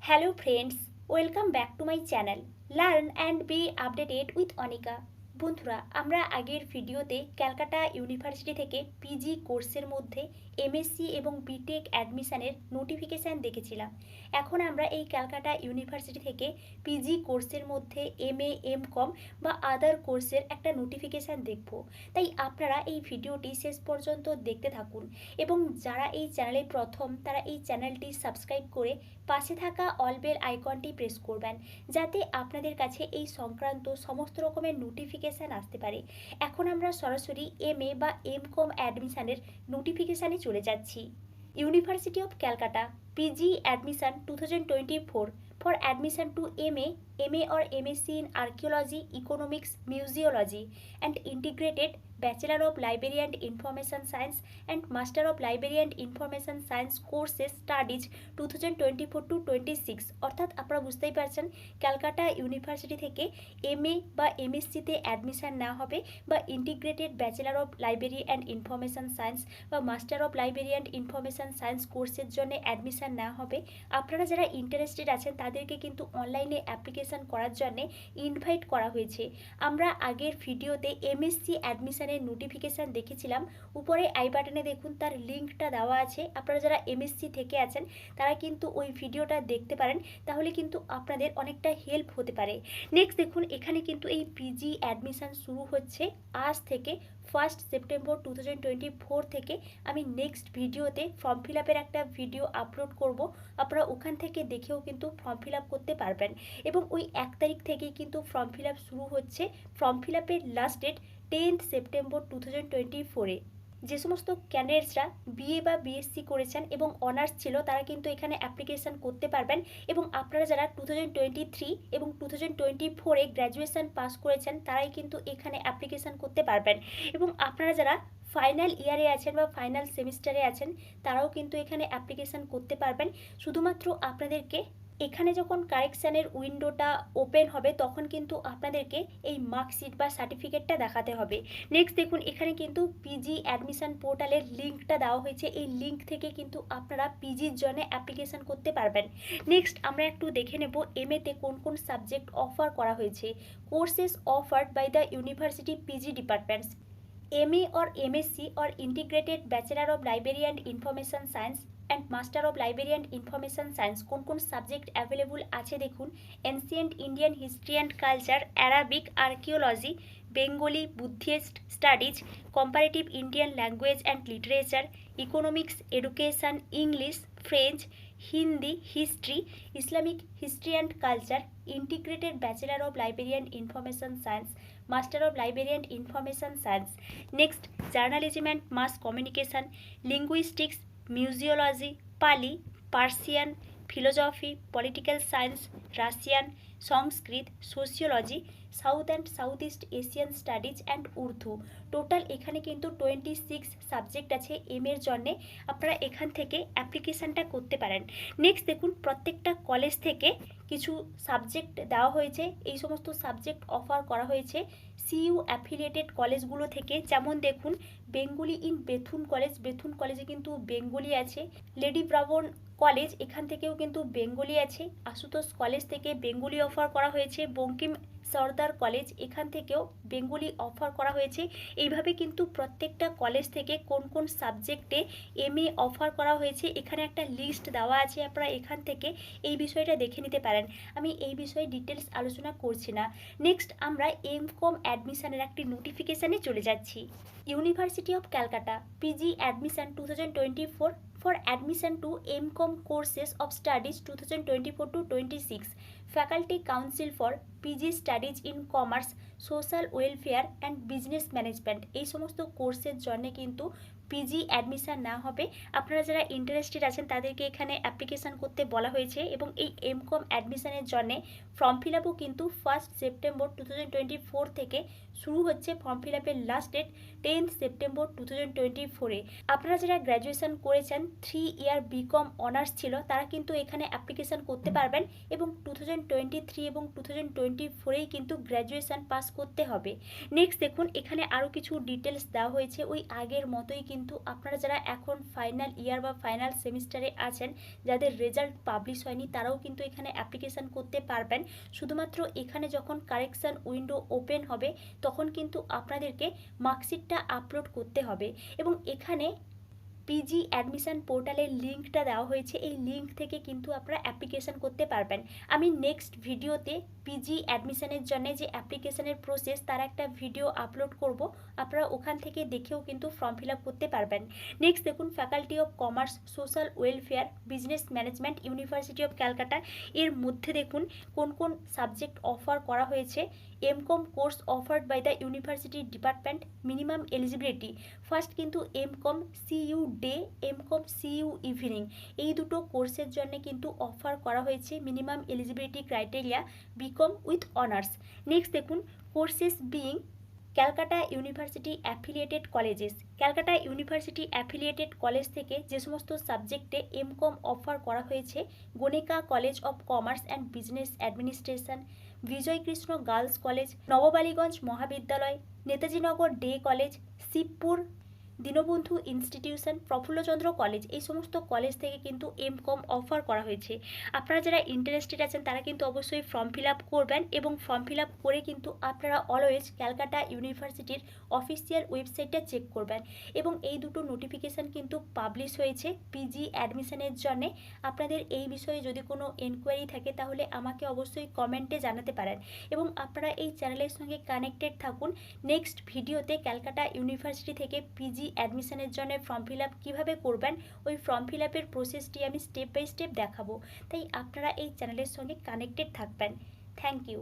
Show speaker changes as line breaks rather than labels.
Hello friends, welcome back to my channel. Learn and be updated with Anika. বন্ধুরা, আমরা আগের ভিডিওতে Calcutta university থেকে পিজি কোর্সের মধ্যে এমএসসি এবং বিটেক অ্যাডমিশনের নোটিফিকেশান দেখেছিলাম। এখন আমরা এই ক্যালকাটা ইউনিভার্সিটি থেকে পিজি কোর্সের মধ্যে এমএ এমকম বা আদার কোর্সের একটা নোটিফিকেশান দেখব। তাই আপনারা এই ভিডিওটি শেষ পর্যন্ত দেখতে থাকুন এবং যারা এই চ্যানেলে প্রথম তারা এই চ্যানেলটি সাবস্ক্রাইব করে পাশে থাকা অল বেল আইকনটি প্রেস করবেন, যাতে আপনাদের কাছে এই সংক্রান্ত সমস্ত রকমের নোটিফিকেশান আসতে পারে। এখন আমরা সরাসরি এমএ বা এমকম অ্যাডমিশনের নোটিফিকেশানে চলে যাচ্ছি। University of Calcutta PG admission 2024 for admission to MA or MSc in Archaeology, Economics, Museology and Integrated Bachelor of Library and Information Science and Master of Library and Information Science courses studies 2024 to 26 অর্থাৎ আপনারা বুঝতেই পারছেন Calcutta university থেকে MA বা এমএসসিতে admission না হবে বা integrated bachelor of library and information science বা master of library and information science কোর্সের জন্য অ্যাডমিশন না হবে। আপনারা যারা ইন্টারেস্টেড আছেন তাদেরকে কিন্তু অনলাইনে অ্যাপ্লিকেশন করার জন্য ইনভাইট করা হয়েছে। আমরা আগের ভিডিওতে এমএসসি অ্যাডমিশনের নোটিফিকেশান দেখেছিলাম, উপরে আই বাটনে দেখুন তার লিঙ্কটা দেওয়া আছে। আপনারা যারা এমএসসি থেকে আছেন তারা কিন্তু ওই ভিডিওটা দেখতে পারেন, তাহলে কিন্তু আপনাদের অনেকটা হেল্প হতে পারে। নেক্সট দেখুন, এখানে কিন্তু এই পিজি অ্যাডমিশন শুরু হচ্ছে আজ থেকে 1 সেপ্টেম্বর 2024 থেকে। আমি নেক্সট ভিডিওতে ফর্ম ফিল আপের একটা ভিডিও আপলোড করব, আপনারা ওখান থেকে দেখেও কিন্তু ফর্ম ফিল আপ করতে পারবেন। এবং ওই 1 তারিখ থেকেই কিন্তু ফর্ম ফিল আপ শুরু হচ্ছে। ফর্ম ফিল আপের লাস্ট ডেট 10 সেপ্টেম্বর 2024-এ। যে সমস্ত ক্যান্ডিডেটসরা বিএ বা বিএসসি করেছেন এবং অনার্স ছিল তারা কিন্তু এখানে অ্যাপ্লিকেশান করতে পারবেন। এবং আপনারা যারা 2023 এবং 2024-এ গ্র্যাজুয়েশন পাস করেছেন তারাই কিন্তু এখানে অ্যাপ্লিকেশান করতে পারবেন। এবং আপনারা যারা ফাইনাল ইয়ারে আছেন বা ফাইনাল সেমিস্টারে আছেন তারাও কিন্তু এখানে অ্যাপ্লিকেশান করতে পারবেন। শুধুমাত্র আপনাদেরকে এখানে যখন কারেকশানের উইন্ডোটা ওপেন হবে তখন কিন্তু আপনাদেরকে এই মার্কশিট বা সার্টিফিকেটটা দেখাতে হবে। নেক্সট দেখুন, এখানে কিন্তু পিজি অ্যাডমিশন পোর্টালের লিঙ্কটা দেওয়া হয়েছে। এই লিঙ্ক থেকে কিন্তু আপনারা পিজির জন্য অ্যাপ্লিকেশান করতে পারবেন। নেক্সট আমরা একটু দেখে নেব এমএতে কোন কোন সাবজেক্ট অফার করা হয়েছে। Courses offered by the university PG departments MA or MSc or Integrated Bachelor of Library and Information Science and Master of Library and Information Science কোন কোন সাবজেক্ট অ্যাভেলেবল আছে দেখুন। Ancient Indian history and culture, Arabic, archaeology, Bengali, Buddhist studies, comparative Indian language and literature, economics, education, English, French, Hindi, history, Islamic history and culture, integrated bachelor of library and information science, master of library and information science. Next journalism and mass communication, linguistics, museology, Pali, Persian, philosophy, political science, Russian, Sanskrit, sociology, south and south east Asian studies and Urdu. Total এখানে কিন্তু 26 subject আছে এর জন্যে। আপনারা এখান থেকে অ্যাপ্লিকেশানটা করতে পারেন। নেক্সট দেখুন, প্রত্যেকটা কলেজ থেকে কিছু সাবজেক্ট দেওয়া হয়েছে। এই সমস্ত সাবজেক্ট অফার করা হয়েছে সিইউ অ্যাফিলিয়েটেড কলেজগুলো থেকে। যেমন দেখুন, Bengali in Bethune college, Bethune কলেজে কিন্তু বেঙ্গলি আছে। লেডি ব্রাভন কলেজ, এখান থেকেও কিন্তু বেঙ্গলি আছে। আশুতোষ কলেজ থেকে বেঙ্গলি অফার করা হয়েছে। বঙ্কিম সর্দার কলেজ, এখান থেকেও বেঙ্গলি অফার করা হয়েছে। এইভাবে কিন্তু প্রত্যেকটা কলেজ থেকে কোন কোন সাবজেক্টে এমএ অফার করা হয়েছে এখানে একটা লিস্ট দেওয়া আছে। আপনারা এখান থেকে এই বিষয়টা দেখে নিতে পারেন। আমি এই বিষয়ে ডিটেলস আলোচনা করছি না। নেক্সট আমরা এমকম অ্যাডমিশনের একটি নোটিফিকেশানে চলে যাচ্ছি। University of Calcutta PG admission 2024 for admission to MCOM courses of studies 2024 to 26, Faculty Council for PG Studies in Commerce, Social Welfare and Business Management এই সমস্ত কোর্সের জন্য কিন্তু পিজি অ্যাডমিশন না হবে। আপনারা যারা ইন্টারেস্টেড আছেন তাদেরকে এখানে অ্যাপ্লিকেশান করতে বলা হয়েছে। এবং এই এমকম অ্যাডমিশনের জন্য ফর্ম ফিল আপও কিন্তু 1 সেপ্টেম্বর 2024 থেকে শুরু হচ্ছে। ফর্ম ফিল আপের লাস্ট ডেট 10 সেপ্টেম্বর 2024-এ। আপনারা যারা গ্র্যাজুয়েশন করেছেন 3 ইয়ার বিকম অনার্স ছিল তারা কিন্তু এখানে অ্যাপ্লিকেশান করতে পারবেন। এবং 2023 এবং 2024-এই কিন্তু গ্র্যাজুয়েশন পাস করতে হবে। নেক্সট দেখুন, এখানে আরও কিছু ডিটেলস দেওয়া হয়েছে। ওই আগের মতোই কিন্তু আপনারা যারা এখন ফাইনাল ইয়ার বা ফাইনাল সেমিস্টারে আছেন, যাদের রেজাল্ট পাবলিশ হয়নি, তারাও কিন্তু এখানে অ্যাপ্লিকেশান করতে পারবেন। শুধুমাত্র এখানে যখন কারেকশান উইন্ডো ওপেন হবে তখন কিন্তু আপনাদেরকে মার্কশিটটা আপলোড করতে হবে এবং এখানে পিজি অ্যাডমিশান পোর্টালের লিঙ্কটা দেওয়া হয়েছে, এই লিঙ্ক থেকে কিন্তু আপনারা অ্যাপ্লিকেশান করতে পারবেন। আমি নেক্সট ভিডিওতে পিজি অ্যাডমিশানের জন্য যে অ্যাপ্লিকেশানের প্রসেস তার একটা ভিডিও আপলোড করব, আপনারা ওখান থেকে দেখেও কিন্তু ফর্ম ফিল আপ করতে পারবেন। নেক্সট দেখুন, faculty of commerce, social welfare, business management, university of Calcutta. এর মধ্যে দেখুন কোন কোন সাবজেক্ট অফার করা হয়েছে। MCom course offered by the university department, minimum eligibility. First কিন্তু MCom CU day, MCom CU evening, এই দুটো কোর্সের জন্য কিন্তু অফার করা হয়েছে minimum eligibility criteria BCom with honours. Next দেখুন, courses being Calcutta university affiliated colleges. Calcutta university affiliated college থেকে যে সমস্ত সাবজেক্টে এমকম অফার করা হয়েছে: Goenka college of commerce and business administration, Bijoy Krishna girls college, Naba Ballygunge Mahavidyalaya, Netajinagar day college, Shibpur Dinabandhu institution, Prafullachandra college, এই সমস্ত কলেজ থেকে কিন্তু এমকম অফার করা হয়েছে। আপনারা যারা ইন্টারেস্টেড আছেন তারা কিন্তু অবশ্যই ফর্ম ফিল আপ করবেন এবং ফর্ম ফিল আপ করে কিন্তু আপনারা অলওয়েজ ক্যালকাটা ইউনিভার্সিটির অফিসিয়াল ওয়েবসাইটটা চেক করবেন এবং এই দুটো নোটিফিকেশান কিন্তু পাবলিশ হয়েছে পিজি অ্যাডমিশনের জন্যে। আপনাদের এই বিষয়ে যদি কোনো এনকোয়ারি থাকে তাহলে আমাকে অবশ্যই কমেন্টে জানাতে পারেন এবং আপনারা এই চ্যানেলের সঙ্গে কানেক্টেড থাকুন। নেক্সট ভিডিওতে ক্যালকাটা ইউনিভার্সিটি থেকে পিজি অ্যাডমিশনের জন্য ফর্ম ফিল আপ কীভাবে করবেন, ওই ফর্ম ফিল আপের প্রসেসটি আমি স্টেপ বাই স্টেপ দেখাবো, তাই আপনারা এই চ্যানেলের সঙ্গে কানেক্টেড থাকবেন। Thank you.